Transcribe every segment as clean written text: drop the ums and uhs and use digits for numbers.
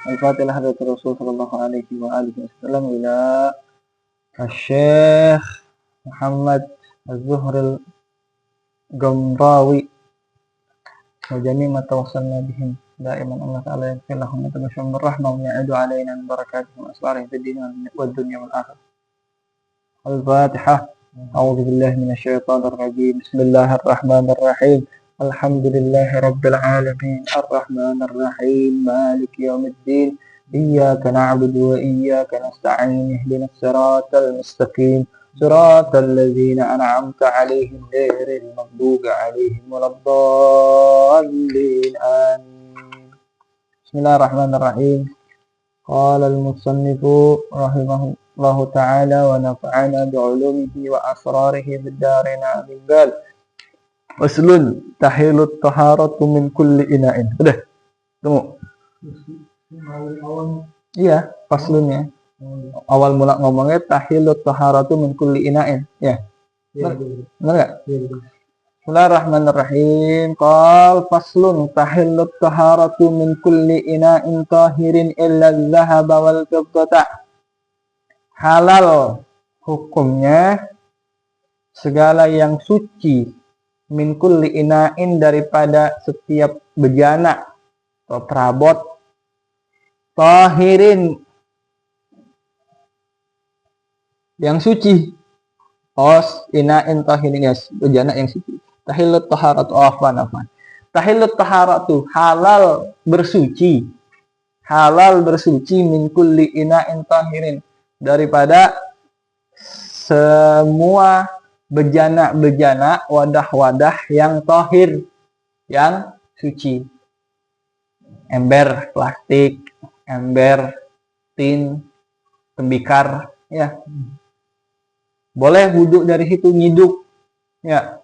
Al-Fatihah hadrat Rasul sallallahu alaihi wa alihi wasallam ila Syekh Muhammad Az-Zuhril Gamrawi wa jami' ma tawassalna bihim daiman Allah ta'ala yaghfir lahum wa tabashshum birrahmah wa ya'udu alaina min barakatihi wa asrarihim fid din wad dunya wal akhirah. Al-Fatihah. A'udzu billahi minasy syaithanir rajim. Bismillahirrahmanirrahim. Alhamdulillahi rabbil alamin. Arrahmanir rahim. Maliki yaumiddin. Iyyaka na'budu wa iyyaka nasta'in. Ihdinas siratal mustaqim. Siratal ladzina an'amta 'alaihim ghairil maghdubi 'alaihim waladdallin. Amin. Bismillahirrahmanirrahim. Qala al-musannifu rahimahullahu ta'ala wa nafa'ana bi'ulumihi wa asrarihi fid dharain amin. Faslun tahilut taharatu min kulli ina'in. Udah. Tunggu. Iya, faslunnya. Awal mula ngomongnya tahilut taharatu min kulli ina'in. Ya. Benar enggak? Bismillahirrahmanirrahim. Qal faslun tahilut taharatu min kulli ina'in tahirin illa adh-dhahaba wal fiddata. Halal hukumnya segala yang suci min kulli ina'in daripada setiap bejana atau perabot tahirin yang suci. Ina'in tahirin, yes, bejana yang suci. Tahillut taharatu afwan. Tahillut taharatu halal bersuci. Halal bersuci min kulli ina'in tahirin daripada semua bejana-bejana, wadah-wadah yang tahir, yang suci. Ember plastik, ember tin, tembikar, ya. Boleh wudhu dari situ, nyiduk, ya.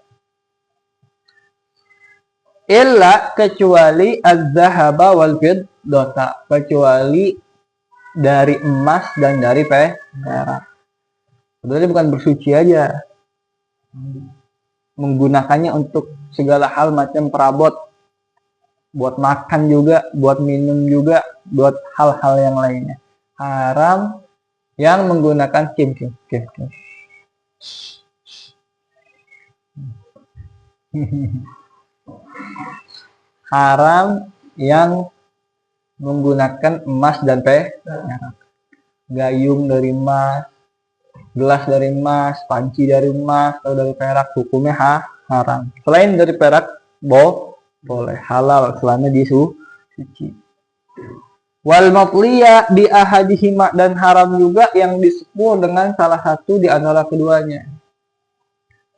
Illa kecuali az-zahaba wal fiddata, kecuali dari emas dan dari perak. Sebenarnya bukan bersuci aja, menggunakannya untuk segala hal macam perabot, buat makan juga, buat minum juga, buat hal-hal yang lainnya. Haram yang menggunakan kim. Haram yang menggunakan emas dan perak. Gayung dari emas, gelas dari emas, panci dari emas atau dari perak, hukumnya haram. Selain dari perak boleh, halal selama disuci. Wal matliya bi ahadihima, dan haram juga yang disepuh dengan salah satu di antara keduanya.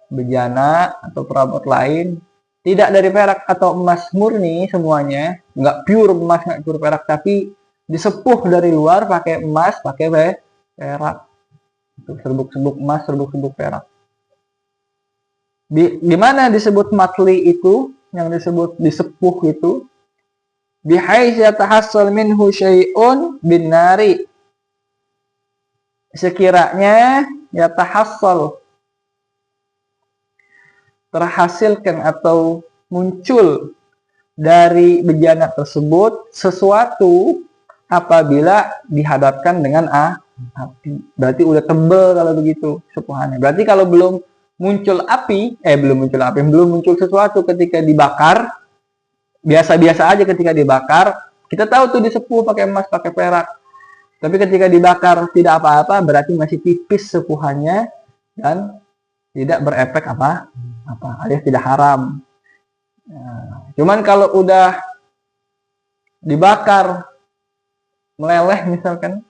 Bejana atau perabot lain tidak dari perak atau emas murni semuanya, nggak pure emas, nggak pure perak, tapi disepuh dari luar pakai emas, pakai perak. Serbuk-serbuk emas, serbuk-serbuk perak. Di mana disebut matli itu, yang disebut disepuh itu? Bihais yatahassal minhu syai'un bin nari. Sekiranya yatahassal, terhasilkan atau muncul dari bejana tersebut sesuatu apabila dihadapkan dengan api. Berarti udah tebal kalau begitu sepuhannya. Berarti kalau belum muncul sesuatu ketika dibakar, biasa-biasa aja ketika dibakar, kita tahu tuh disepuh pakai emas, pakai perak. Tapi ketika dibakar tidak apa-apa, berarti masih tipis sepuhannya dan tidak berefek apa alias tidak haram. Nah, cuman kalau udah dibakar meleleh misalkan,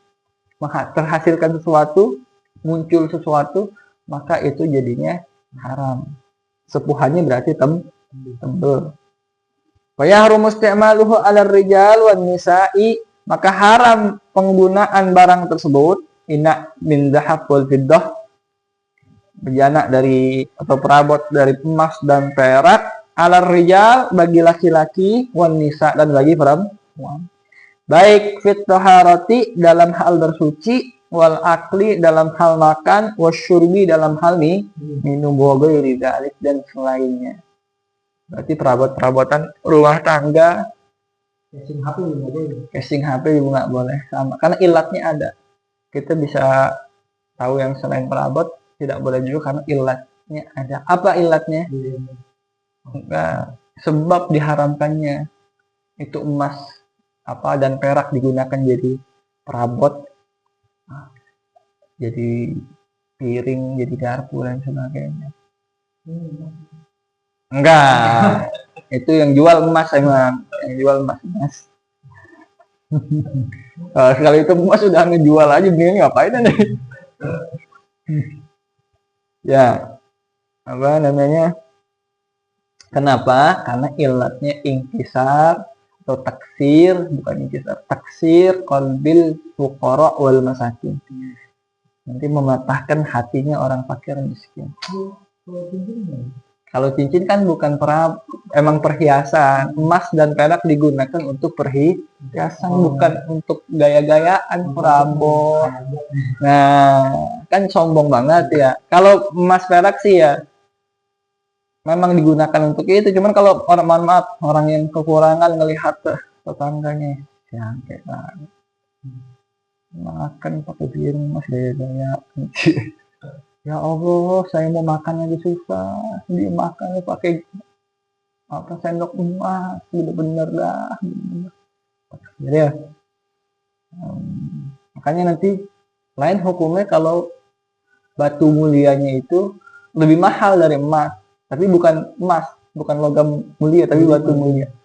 maka terhasilkan sesuatu, muncul sesuatu, maka itu jadinya haram. Sepuhannya berarti tebal. Fa yahrumu isti'maluhu 'ala rijal wan nisa'i, maka haram penggunaan barang tersebut, ina min dzahab wal fiddah, bejana dari atau perabot dari emas dan perak, 'ala rijal bagi laki-laki, wan nisa dan bagi perempuan. Baik fit taharati dalam hal bersuci, wal akli dalam hal makan, wasyurbi dalam hal minum, wa ghairi dzalik dan selainnya. Berarti perabot-perabotan rumah tangga Casing HP juga nggak boleh sama, karena ilatnya ada. Kita bisa tahu yang selain perabot tidak boleh juga karena ilatnya ada. Apa ilatnya? Nah, sebab diharamkannya itu emas dan perak digunakan jadi perabot, jadi piring, jadi garpu dan sebagainya. Enggak, itu yang jual emas emang, yang jual emas. Sekali itu emas sudah ngejual aja, begini ngapain nih? Ya, apa namanya? Kenapa? Karena ilatnya inkisar atau taksir, bukan inkisar, taksir qalbil fuqara wal masakin. Nanti mematahkan hatinya orang fakir miskin. Kalau cincin kan bukan emang perhiasan. Emas dan perak digunakan untuk perhiasan, bukan untuk gaya-gayaan perabot. Nah, kan sombong banget ya. Kalau emas perak sih ya memang digunakan untuk itu. Cuman kalau orang yang kekurangan ngelihat tetangganya, yang kayak makan pakai piring mas gaya-gaya. Ya Allah, saya mau makan aja susah. Dia makan pakai sendok emas, bener-bener dah. Jadi ya, makanya nanti lain hukumnya kalau batu mulianya itu lebih mahal dari emas, tapi bukan emas, bukan logam mulia, tapi batu mulia.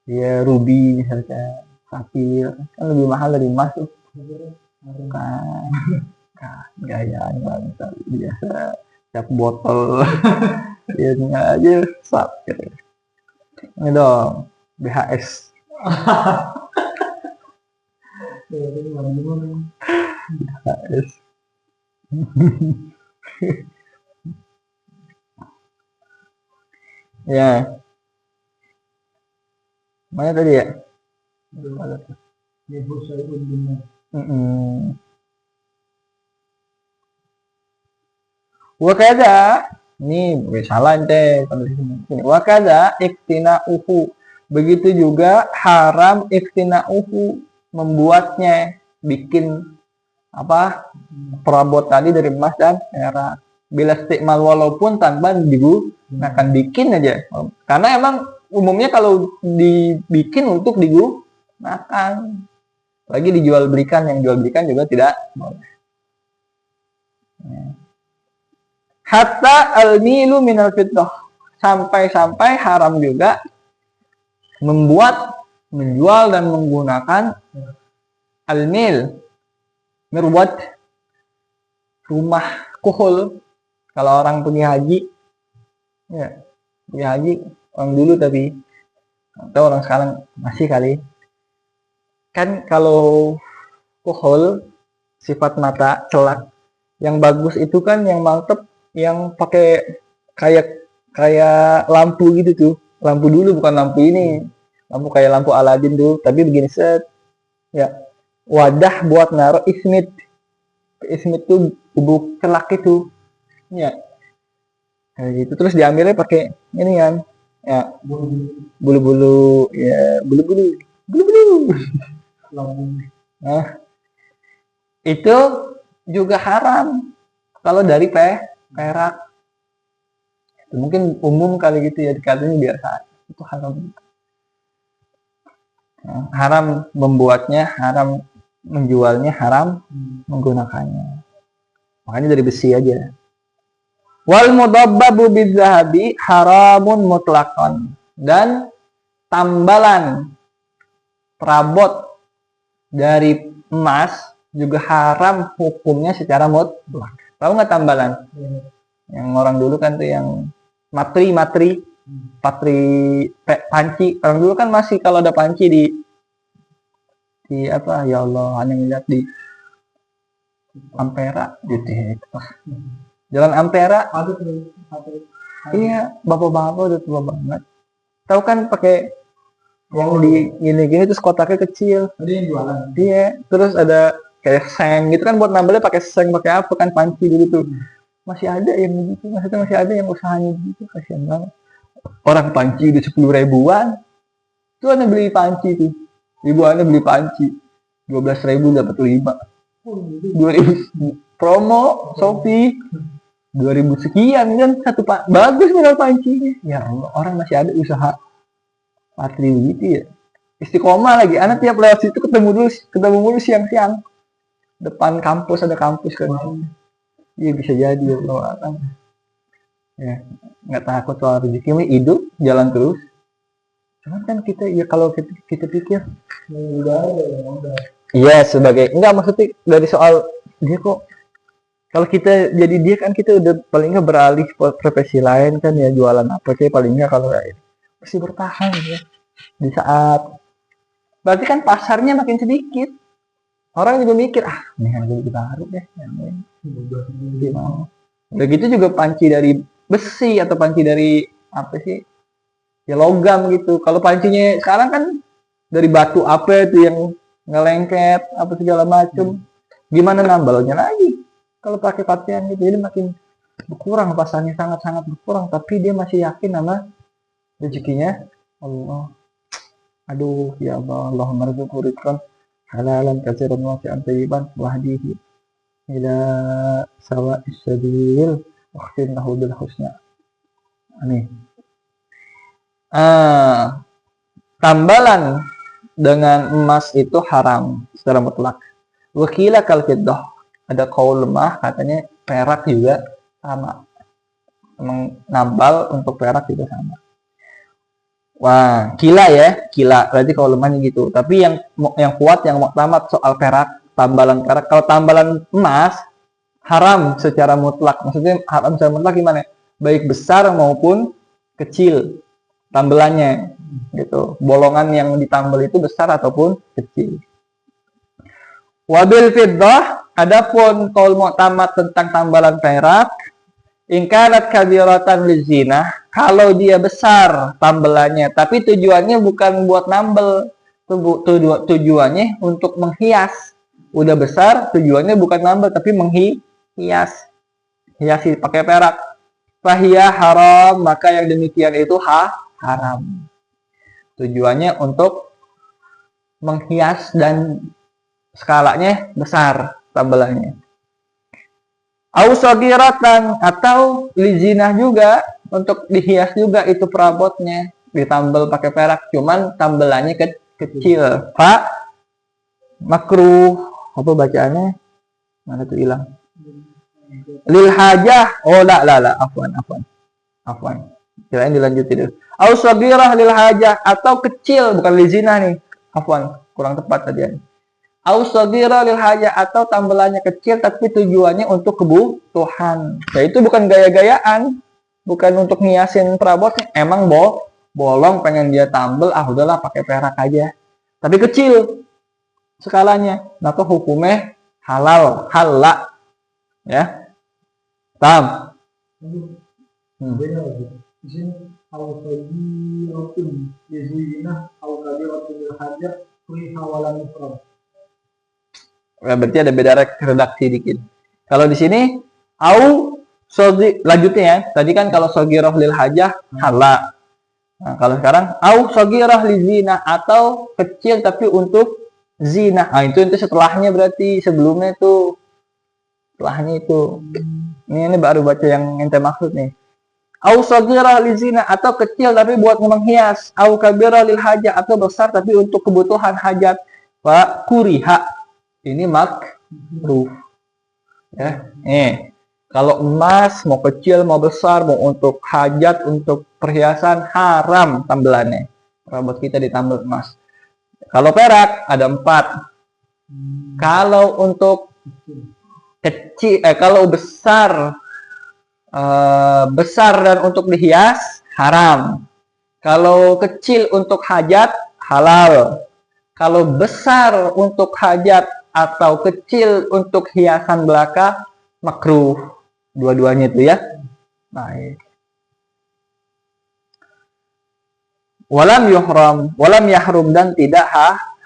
Ya ruby misalnya, safir, kan lebih mahal dari emas tuh. Bukan. Gayaan banget biasa, tiap botol dia aja safir. Ini dong BHS. BHS. Ya, mana tadi ya? Wakada, ini salah ente. Wakada iktina'uhu, begitu juga haram iktina'uhu, membuatnya, bikin perabot tadi dari emas dan perak. Bila istiqmal walaupun tanpa digunakan, bikin aja. Karena emang umumnya kalau dibikin untuk digunakan, lagi dijual belikan, yang jual belikan juga tidak boleh. Hatta al-milu minal fitnah, sampai haram juga membuat, menjual dan menggunakan al-mil, mirwat, rumah kuhul. Kalau orang pergi haji, ya pergi haji orang dulu, tapi atau orang sekarang masih kali, kan kalau kuhul sifat mata celak, yang bagus itu kan yang mantep, yang pakai kayak lampu gitu tuh, lampu dulu, bukan lampu ini, lampu kayak lampu Aladin dulu, tapi begini set, ya wadah buat naruh ismit tuh bubuk celak itu, ya kayak gitu. Terus diambilnya pakai ini kan, ya bulu-bulu, ya bulu-bulu. Nah, itu juga haram kalau dari perak. Mungkin umum kali gitu ya, dikatanya biasa, itu haram. Nah, haram membuatnya, haram menjualnya, haram menggunakannya. Makanya dari besi aja. Wal mudabbabu bizzahabi haramun mutlaqan, dan tambalan perabot dari emas juga haram hukumnya secara mutlak. Tahu nggak tambalan? Yang orang dulu kan tuh yang matri panci. Orang dulu kan masih kalau ada panci di apa, ya Allah, hanya ngeliat di Ampera gitu ya. Jalan Ampera. Iya, bapak-bapak udah tua banget. Tahu kan pakai yang di gini-gini, terus kotaknya kecil. Ada yang jualan. Iya, terus ada kayak seng gitu kan, buat nambelnya pakai seng, pakai apa kan, panci dulu tuh. Masih ada yang begitu, maksudnya masih ada yang usahanya begitu, kasihan banget. Orang panci udah 10 ribuan, tuh ada beli panci tuh. Ibu Ana beli panci 12.000 dapat 5. 2000 promo Shopee 2000 sekian kan satu pak, bagus modal pancinya. Ya Allah, orang masih ada usaha patri gitu ya. Istiqomah lagi, anak tiap lewat situ ketemu mulu siang-siang. Depan kampus ada kampus kan. Iya bisa jadi ya Allah. Ya, nggak takut soal rezeki, hidup jalan terus. Cuman kan kita ya kalau kita pikir iya sebagai enggak, maksudnya dari soal dia kok, kalau kita jadi dia kan kita udah paling nggak beralih profesi lain kan ya, jualan apa sih paling nggak, kalau kayak masih bertahan ya di saat berarti kan pasarnya makin sedikit, orang juga mikir ini harga baru deh gimana. Udah gitu juga panci dari besi atau panci dari apa sih ya logam gitu. Kalau pancinya sekarang kan dari batu apa itu yang ngelengket apa segala macem, gimana nambalnya lagi kalau pakai pakaian gitu. Jadi makin berkurang pasarnya, sangat-sangat berkurang, tapi dia masih yakin sama rezekinya Allah. Aduh ya Allah, Allahumma rizqhu rizqan halalan katsiran wasi'an thayyiban wahdihi ila sawa'is sabil wakhtimnahu bil husna. Amin. Tambalan dengan emas itu haram secara mutlak. Wakila kal fiddah, ada qaul lemah katanya perak juga sama. Emang nambal untuk perak juga sama. Wah, kila ya, kila. Berarti qaul lemahnya gitu. Tapi yang kuat, yang muktamad soal perak, tambalan perak. Kalau tambalan emas haram secara mutlak. Maksudnya haram secara mutlak gimana? Baik besar maupun kecil tambelannya gitu. Bolongan yang ditambal itu besar ataupun kecil. Wabil fiddah, adapun qaul mu'tamad tentang tambalan perak, in kanat kabiratan lizina, kalau dia besar tambelannya tapi tujuannya bukan buat nambel, tujuannya untuk menghias. Udah besar tujuannya bukan nambel tapi menghias, hiasi pakai perak. Fahiya haram, maka yang demikian itu haram. Tujuannya untuk menghias dan skalanya besar tambelannya. Au sagiratan, atau lizinah juga, untuk dihias juga itu perabotnya, ditambal pakai perak, cuman tambelannya kecil. Pak makruh, apa bacaannya? Mana tuh hilang? Lil hajah, oh la, afwan. Kirain dilanjutin dulu. Au sagirah lil hajah, atau kecil, bukan lizinah nih. Afwan, kurang tepat tadi. Au sagirah lil hajah, atau tambelannya kecil tapi tujuannya untuk kebutuhan. Ya itu bukan gaya-gayaan, bukan untuk ngiasin perabotnya. Emang bolong pengen dia tambel, udahlah pakai perak aja. Tapi kecil skalanya, maka hukumnya halal. Ya. Paham? Berarti ada beda redaksi dikit. Kalau di sini lanjutnya ya. Tadi kan kalau sagirah lil hajah halal. Nah, kalau sekarang sagirah li zina, atau kecil tapi untuk zina. Nah, itu setelahnya, berarti sebelumnya itu setelahnya itu. Ini baru baca yang ente maksud nih. Au sagirah li zina, atau kecil tapi buat menghias. Au kabirah lil hajah, atau besar tapi untuk kebutuhan hajat. Wa kuriha, ini makruh. Ya, kalau emas mau kecil mau besar, mau untuk hajat, untuk perhiasan, haram tambelannya. Perabot kita ditambal emas. Kalau perak ada 4. Kalau untuk kecil, kalau besar dan untuk dihias haram. Kalau kecil untuk hajat halal. Kalau besar untuk hajat atau kecil untuk hiasan belaka makruh. Dua-duanya itu ya. Baik. Walam yahrum, dan tidak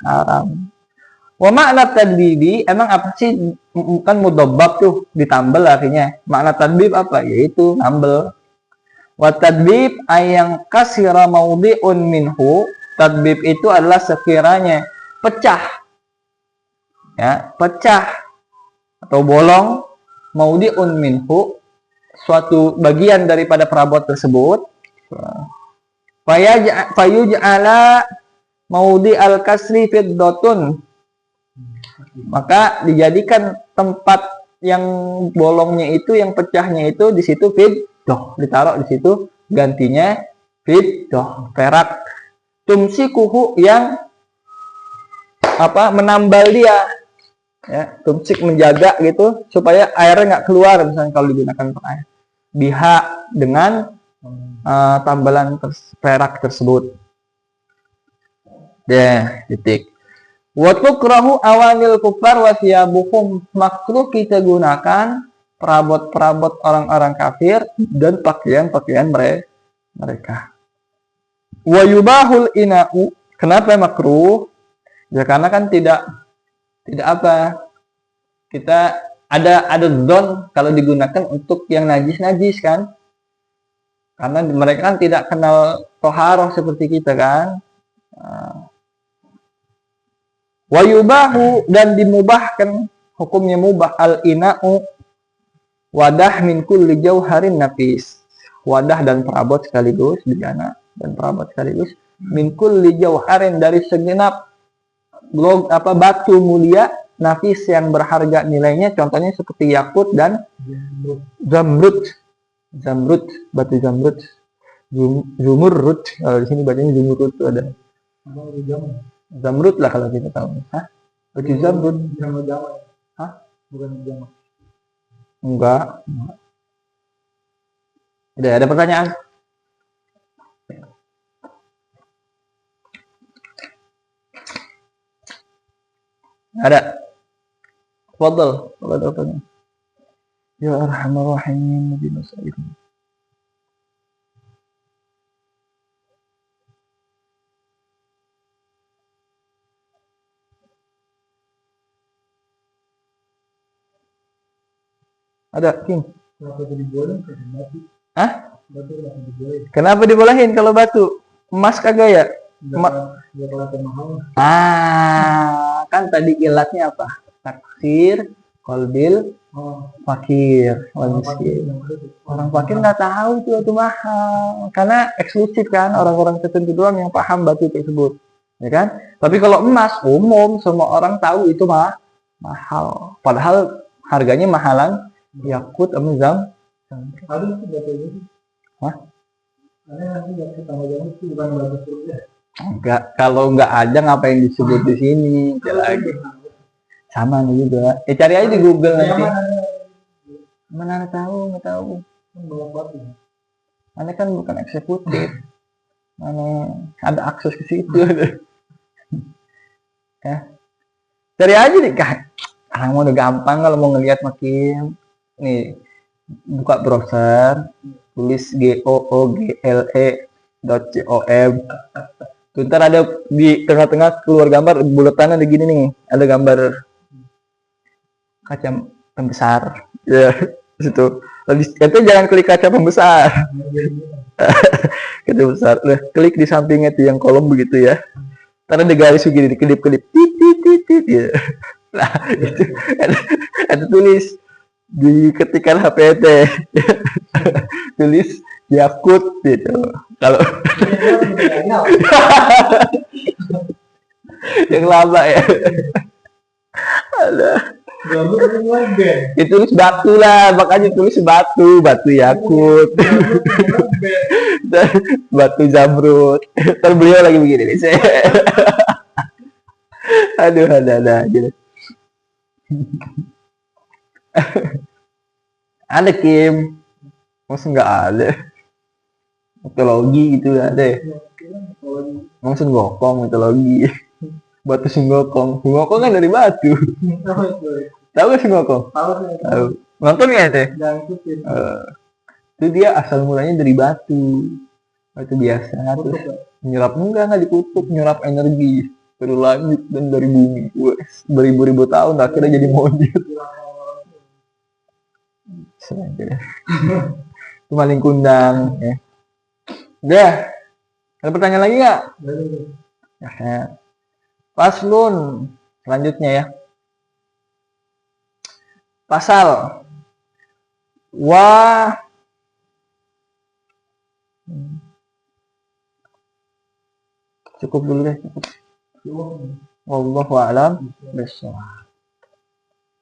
haram. Wa makna tadbibi, emang apa sih? Kan mudabbab tuh, ditambal artinya. Makna tadbib apa? Yaitu nambel. Wa tadbib ayang kasira maudhi'un minhu. Tadbib itu adalah sekiranya pecah, ya, pecah atau bolong, maudhi'un minhu, suatu bagian daripada perabot tersebut, fayuj'ala maudhi'al kasri fiddatun, maka dijadikan tempat yang bolongnya itu, yang pecahnya itu di situ fiddah, ditaruh di situ, gantinya fiddah, perak, tumsikuhu, yang menambal dia, ya, tumsik, menjaga gitu supaya airnya nggak keluar, misalnya kalau digunakan untuk air, biha, dengan tambalan perak tersebut. Titik. Wa tukrahu awamil kufar wa siyabuhum, makruh kita gunakan perabot-perabot orang-orang kafir dan pakaian-pakaian mereka. Wa yubahul ina'u, kenapa makruh? Ya karena kan tidak kita ada zon kalau digunakan untuk yang najis kan, karena mereka kan tidak kenal toharoh seperti kita kan. Wa yubahu, dan dimubahkan, hukumnya mubah, al ina'u, wadah min kulli jauharin nafis, wadah dan perabot sekaligus, bejana dan perabot sekaligus, min kulli jauharin, dari segenap batu mulia, nafis, yang berharga nilainya, contohnya seperti yakut dan zamrud, batu zamrud, zumurrud, kalau di sini bacanya zumurrud itu ada. Zamrud lah kalau kita tahu. Hah? Batu zamrud. Hah? Bukan jamak. Enggak. Udah ada pertanyaan? Ada. Fadhal, kalau ada pertanyaan. Ya Arhamar Rahimin, Nabi Muhammad. Ada, Kim. Kenapa dibolehin? Hah? Kenapa dibolehin kalau batu? Emas kagak ya? Kan tadi ilatnya apa? Taksir, kolbil, fakir, miskin. Orang fakir nggak tahu itu mahal, karena eksklusif kan, orang-orang tertentu doang yang paham batu tersebut, ya kan? Tapi kalau emas umum, semua orang tahu itu mahal. Padahal harganya mahalan yakut sama zamrud. Hah? Enggak, kalau nggak ada ngapain disebut di sini? Lagi sama nih juga. Cari aja di Google nanti. Mana tahu, nggak tahu. Mana kan bukan eksekutif. Mana ada akses ke situ. Ya. Cari aja deh kan. Orang mau udah gampang kalau mau ngelihat makin. Nih, buka browser, tulis google.com. Ntar ada di tengah-tengah keluar gambar, buletannya ada gini nih, ada gambar kaca pembesar, ya situ. Itu jangan klik kaca pembesar, kaca besar. Nah, klik di sampingnya tuh yang kolom begitu ya. Ntar ada garis begini, dikedip-kedip, tit, ya. Nah, itu ada tulis diketikkan HPT, tulis yakut gitu. Kalau yang lama ya, ada. Itu tulis batu lah, makanya tulis batu yakut, batu zamrud. Ntar beliau lagi begini nih saya. Aduh, ada aja. Ada Kim, masa nggak ada? Mitologi gitu ada ya? Maksud gokong mitologi. Batu Sunggokong kan dari batu. Tahu gak Sunggokong? Tahu. Nonton nggak teh? Itu dia asal mulanya dari batu biasa. Terus nyerap nggak dikutuk, nyerap energi dari langit dan dari bumi. Beribu-ribu tahun akhirnya jadi monyet. Itu maling kundang ya. Udah, ada pertanyaan lagi nggak? Ya. Faslun. Selanjutnya ya. Pasal. Cukup dulu deh. Wallahu a'lam bishawab.